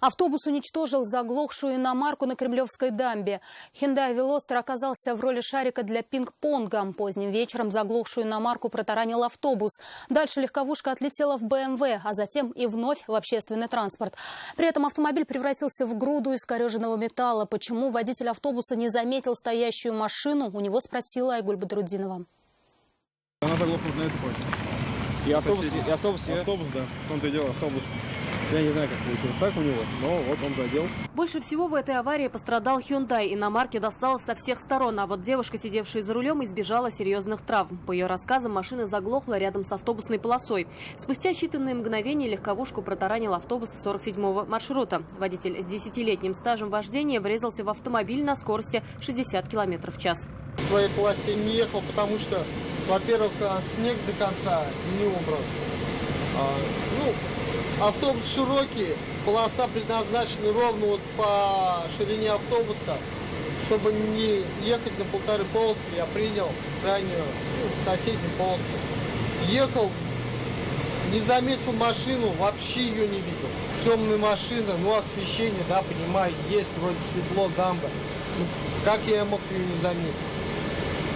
Автобус уничтожил заглохшую иномарку на Кремлевской дамбе. Hyundai Veloster оказался в роли шарика для пинг-понга. Поздним вечером заглохшую иномарку протаранил автобус. Дальше легковушка отлетела в BMW, а затем и вновь в общественный транспорт. При этом автомобиль превратился в груду искореженного металла. Почему водитель автобуса не заметил стоящую машину, у него спросила Айгуль Бадруддинова. Она заглохла на этой почте. И автобус, Автобус, да. В том-то и дело, автобус. Я не знаю, как получилось так у него, но вот он задел. Больше всего в этой аварии пострадал Hyundai. Иномарке досталось со всех сторон, а вот девушка, сидевшая за рулем, избежала серьезных травм. По ее рассказам, машина заглохла рядом с автобусной полосой. Спустя считанные мгновения легковушку протаранил автобус 47-го маршрута. Водитель с 10-летним стажем вождения врезался в автомобиль на скорости 60 км в час. В своей полосе не ехал, потому что, во-первых, снег до конца не убран. Автобус широкий, полоса предназначена ровно вот по ширине автобуса. Чтобы не ехать на полторы полосы, я принял крайнюю соседнюю полосу. Ехал, не заметил машину, вообще ее не видел. Темная машина, освещение, да, понимаю, есть, вроде светло, дамба. Как я мог ее не заметить?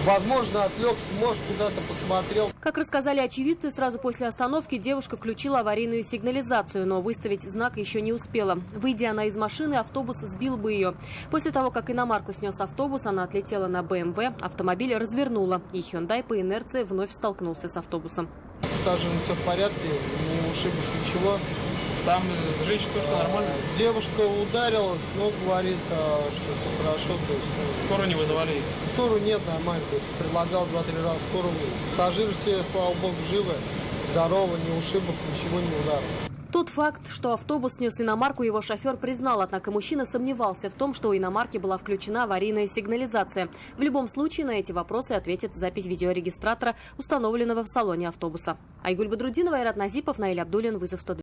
Возможно, отвлекся, может, куда-то посмотрел. Как рассказали очевидцы, сразу после остановки девушка включила аварийную сигнализацию, но выставить знак еще не успела. Выйдя она из машины, автобус сбил бы ее. После того, как иномарку снес автобус, она отлетела на BMW, автомобиль развернула, и Hyundai по инерции вновь столкнулся с автобусом. Пассажирам все в порядке, не ушиблось ничего. Там женщина тоже все нормально? Девушка ударилась, но говорит, что все хорошо. То есть, Скорую не вызывали? Скорую нет, нормально. То есть предлагал 2-3 раза скорую. Пассажиры все, слава богу, живы, здоровы, не ушиблось, ничего не ударило. Тот факт, что автобус снес иномарку, его шофер признал, однако мужчина сомневался в том, что у иномарки была включена аварийная сигнализация. В любом случае на эти вопросы ответит запись видеорегистратора, установленного в салоне автобуса. Айгуль Бадруддинова, Айрат Назипов, Наиль Абдуллин, вызов 102.